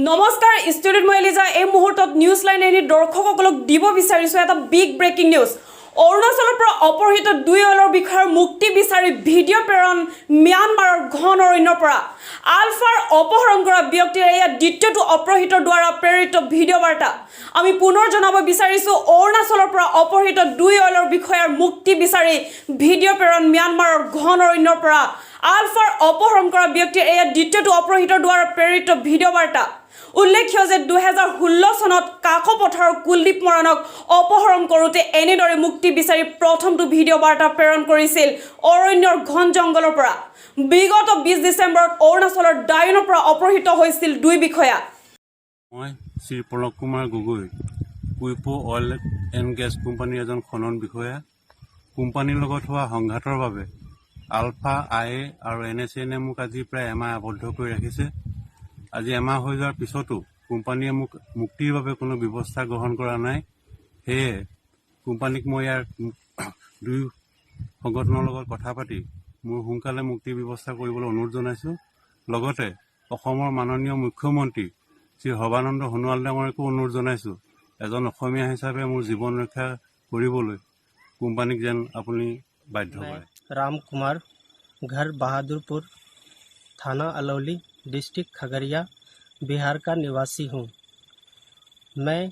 নমস্কাৰ ষ্টুডিঅ'ত মই এলিজা এই মুহূৰ্তত নিউজ লাইন এনি দৰ্শকসকলক দিব বিচাৰিছো এটা বিগ ব্ৰেকিং নিউজ। অৰুণাচলৰ পৰা অপহৃত 2 অইলৰ বিষয়ৰ মুক্তি বিচাৰি ভিডিঅ' প্ৰেৰণ ম্যানমাৰৰ ঘন অৰণ্যৰ পৰা আলফাৰ অপহৰণ কৰা ব্যক্তিৰ এয়া দ্বিতীয়টো অপহৃতৰ দ্বাৰা প্ৰেৰিত ভিডিঅ' বাৰ্তা। আমি পুনৰ জনাব বিচাৰিছো অৰুণাচলৰ পৰা অপহৃত 2 অইলৰ বিষয়ৰ মুক্তি বিচাৰি ভিডিঅ' প্ৰেৰণ ম্যানমাৰৰ ঘন অৰণ্যৰ পৰা আলফাৰ অপহৰণ কৰা ব্যক্তিৰ এয়া দ্বিতীয়টো অপহৃতৰ দ্বাৰা প্ৰেৰিত ভিডিঅ' বাৰ্তা। উল্লেখ্য যে 2016 চনত কাকো পথাৰৰ কুলদীপ মৰাণক অপহৰণ কৰোঁতে এনেদৰে মুক্তি বিচাৰি প্ৰথমটো ভিডিঅ' বাৰ্তা প্ৰেৰণ কৰিছিল অৰণ্যৰ ঘন জংগলৰ পৰা। বিগত 20 ডিচেম্বৰত অৰুণাচলৰ ডাইনৰ পৰা অপহৃত হৈছিল 2 বিষয়া। মই Shri Pranab Kumar Gogoi, Quippo oil and gas কোম্পানীৰ এজন খনন বিষয়া। কোম্পানীৰ লগত হোৱা সংঘাতৰ বাবে আলফা IA আৰু NSCNে মোক আজি প্ৰায় এমাহ আবদ্ধ কৰি ৰাখিছে। আজি এমাহ হৈ যোৱাৰ পিছতো কোম্পানীয়ে মোক মুক্তিৰ বাবে কোনো ব্যৱস্থা গ্ৰহণ কৰা নাই। সেয়ে কোম্পানীক মই ইয়াৰ 2 সংগঠনৰ লগত কথা পাতি মোৰ সোনকালে মুক্তিৰ ব্যৱস্থা কৰিবলৈ অনুৰোধ জনাইছোঁ। লগতে অসমৰ মাননীয় মুখ্যমন্ত্ৰী শ্ৰী সৰ্বানন্দ সোণোৱাল ডাঙৰীয়াকো অনুৰোধ জনাইছোঁ, এজন অসমীয়া হিচাপে মোৰ জীৱন ৰক্ষা কৰিবলৈ কোম্পানীক যেন আপুনি বাধ্য কৰে। राम कुमार, घर बहादुरपुर, थाना अलौली, डिस्ट्रिक्ट खगड़िया, बिहार का निवासी हूँ। मैं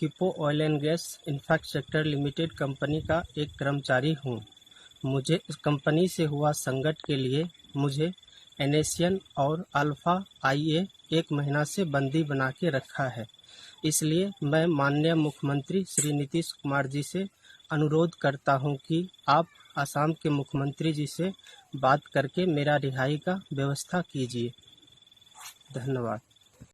Quippo oil and gas infrastructure limited company का एक कर्मचारी हूँ। मुझे इस कंपनी से हुआ संकट के लिए मुझे NSCN और अल्फा IA 1 महीना से बंदी बना के रखा है। इसलिए मैं माननीय मुख्यमंत्री श्री नीतीश कुमार जी से अनुरोध करता हूं कि आप असम के मुख्यमंत्री जी से बात करके मेरा रिहाई का व्यवस्था कीजिए। धन्यवाद।